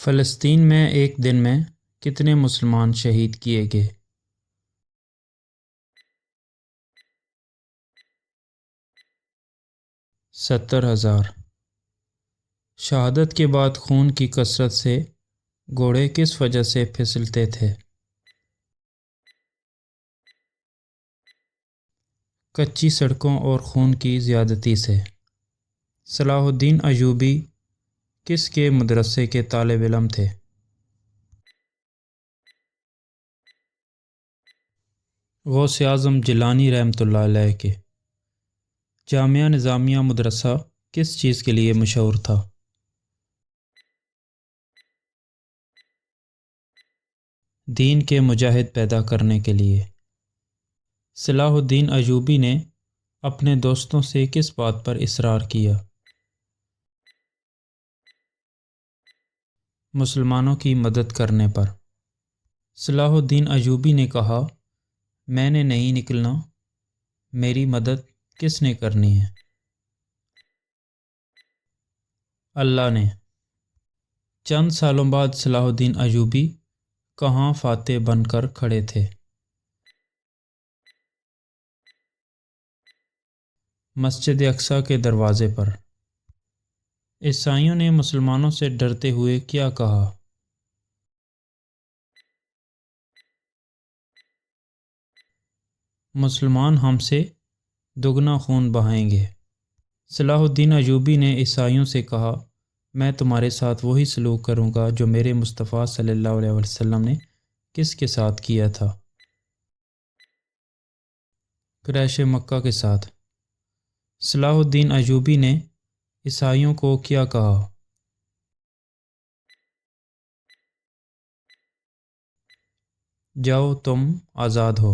فلسطین میں ایک دن میں کتنے مسلمان شہید کیے گئے؟ 70,000۔ شہادت کے بعد خون کی کثرت سے گھوڑے کس وجہ سے پھسلتے تھے؟ کچی سڑکوں اور خون کی زیادتی سے۔ صلاح الدین ایوبی کس کے مدرسے کے طالب علم تھے؟ غوث اعظم جیلانی رحمۃ اللہ علیہ کے۔ جامعہ نظامیہ مدرسہ کس چیز کے لیے مشہور تھا؟ دین کے مجاہد پیدا کرنے کے لیے۔ صلاح الدین ایوبی نے اپنے دوستوں سے کس بات پر اصرار کیا؟ مسلمانوں کی مدد کرنے پر۔ صلاح الدین ایوبی نے کہا، میں نے نہیں نکلنا، میری مدد کس نے کرنی ہے؟ اللہ نے۔ چند سالوں بعد صلاح الدین ایوبی کہاں فاتح بن کر کھڑے تھے؟ مسجد اقصی کے دروازے پر۔ عیسائیوں نے مسلمانوں سے ڈرتے ہوئے کیا کہا؟ مسلمان ہم سے دگنا خون بہائیں گے۔ صلاح الدین ایوبی نے عیسائیوں سے کہا، میں تمہارے ساتھ وہی سلوک کروں گا جو میرے مصطفیٰ صلی اللہ علیہ وسلم نے کس کے ساتھ کیا تھا؟ قریش مکہ کے ساتھ۔ صلاح الدین ایوبی نے عیسائیوں کو کیا کہا؟ جاؤ تم آزاد ہو۔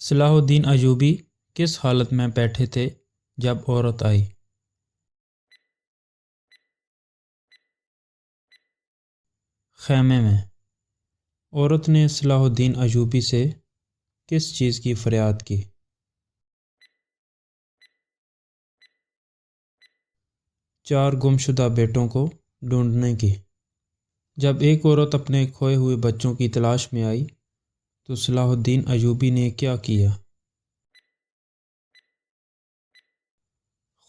صلاح الدین ایوبی کس حالت میں بیٹھے تھے جب عورت آئی؟ خیمے میں۔ عورت نے صلاح الدین ایوبی سے کس چیز کی فریاد کی؟ چار گمشدہ بیٹوں کو ڈھونڈنے کی۔ جب ایک عورت اپنے کھوئے ہوئے بچوں کی تلاش میں آئی تو صلاح الدین ایوبی نے کیا کیا؟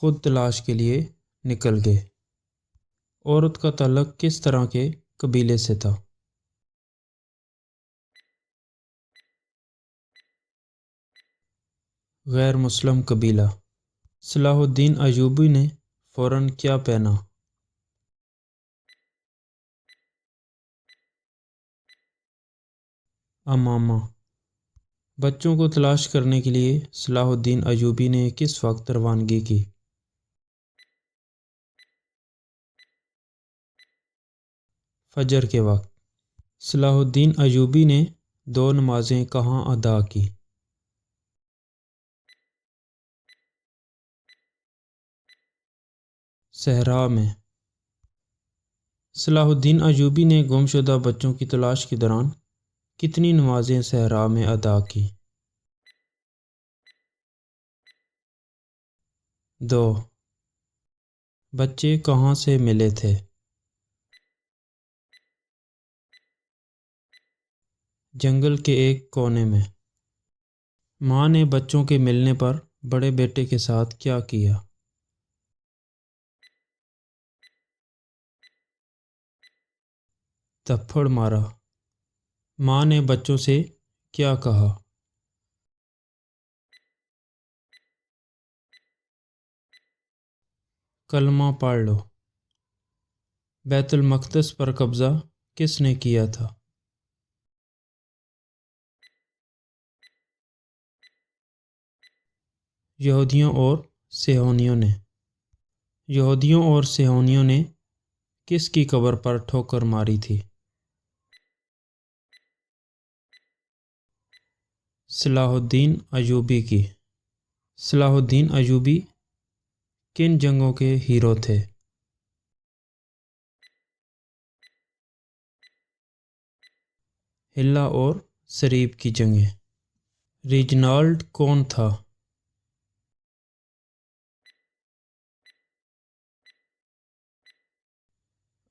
خود تلاش کے لیے نکل گئے۔ عورت کا تعلق کس طرح کے قبیلے سے تھا؟ غیر مسلم قبیلہ۔ صلاح الدین ایوبی نے فوراً کیا پہنا؟ عمامہ۔ بچوں کو تلاش کرنے کے لیے صلاح الدین ایوبی نے کس وقت روانگی کی؟ فجر کے وقت۔ صلاح الدین ایوبی نے 2 نمازیں کہاں ادا کی؟ صحرا میں۔ صلاح الدین ایوبی نے گمشدہ بچوں کی تلاش کے دوران کتنی نمازیں صحرا میں ادا کی؟ 2۔ بچے کہاں سے ملے تھے؟ جنگل کے ایک کونے میں۔ ماں نے بچوں کے ملنے پر بڑے بیٹے کے ساتھ کیا کیا؟ تھپڑ مارا۔ ماں نے بچوں سے کیا کہا؟ کلمہ پڑھ لو۔ بیت المقدس پر قبضہ کس نے کیا تھا؟ یہودیوں اور صہیونیوں نے۔ یہودیوں اور صہیونیوں نے کس کی قبر پر ٹھوکر ماری تھی؟ صلاح الدین ایوبی کی۔ صلاح الدین ایوبی کن جنگوں کے ہیرو تھے؟ ہلا اور صریب کی جنگیں۔ ریجنالڈ کون تھا؟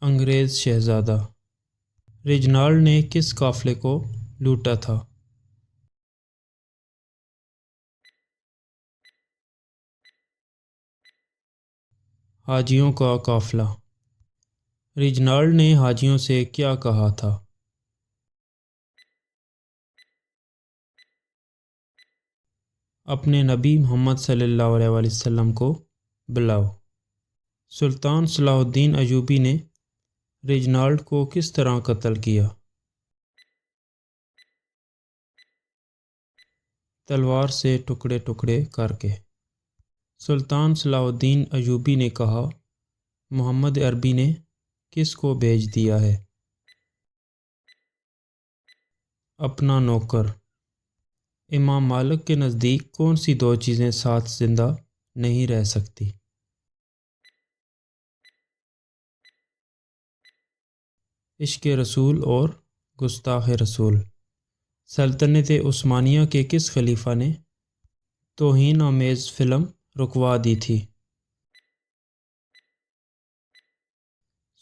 انگریز شہزادہ ریجنالڈ نے کس قافلے کو لوٹا تھا؟ حاجیوں کا قافلہ۔ ریجنالڈ نے حاجیوں سے کیا کہا تھا؟ اپنے نبی محمد صلی اللہ علیہ وآلہ وسلم کو بلاؤ۔ سلطان صلاح الدین ایوبی نے ریجنالڈ کو کس طرح قتل کیا؟ تلوار سے ٹکڑے ٹکڑے کر کے۔ سلطان صلاح الدین ایوبی نے کہا، محمد عربی نے کس کو بھیج دیا ہے؟ اپنا نوکر۔ امام مالک کے نزدیک کون سی دو چیزیں ساتھ زندہ نہیں رہ سکتی؟ عشق رسول اور گستاخ رسول۔ سلطنت عثمانیہ کے کس خلیفہ نے توہین آمیز فلم رکوا دی تھی؟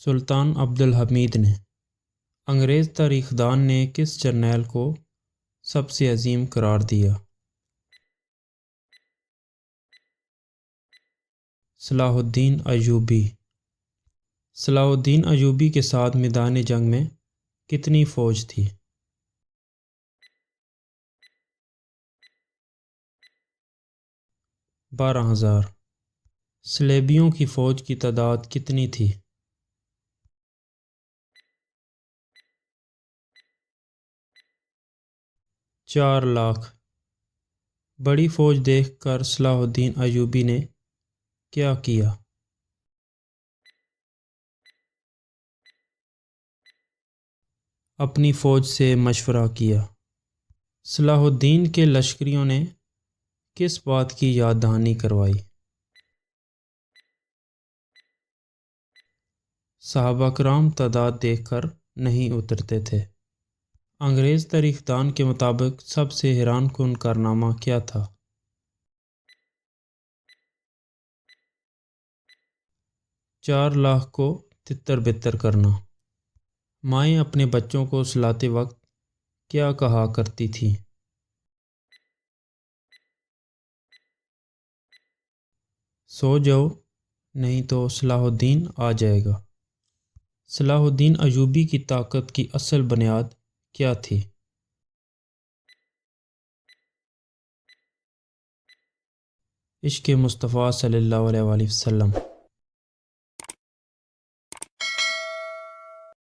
سلطان عبدالحمید نے۔ انگریز تاریخ دان نے کس جرنیل کو سب سے عظیم قرار دیا؟ صلاح الدین ایوبی۔ صلاح الدین ایوبی کے ساتھ میدان جنگ میں کتنی فوج تھی؟ 12,000۔ صلیبیوں کی فوج کی تعداد کتنی تھی؟ 4 لاکھ۔ بڑی فوج دیکھ کر صلاح الدین ایوبی نے کیا کیا؟ اپنی فوج سے مشورہ کیا۔ صلاح الدین کے لشکریوں نے کس بات کی یاد دہانی کروائی؟ صحابہ کرام تعداد دیکھ کر نہیں اترتے تھے۔ انگریز تاریخ دان کے مطابق سب سے حیران کن کارنامہ کیا تھا؟ 4 لاکھ کو تتر بتر کرنا۔ مائیں اپنے بچوں کو سلاتے وقت کیا کہا کرتی تھی؟ سو جاؤ نہیں تو صلاح الدین آ جائے گا۔ صلاح الدین ایوبی کی طاقت کی اصل بنیاد کیا تھی؟ عشق مصطفیٰ صلی اللہ علیہ وآلہ وسلم۔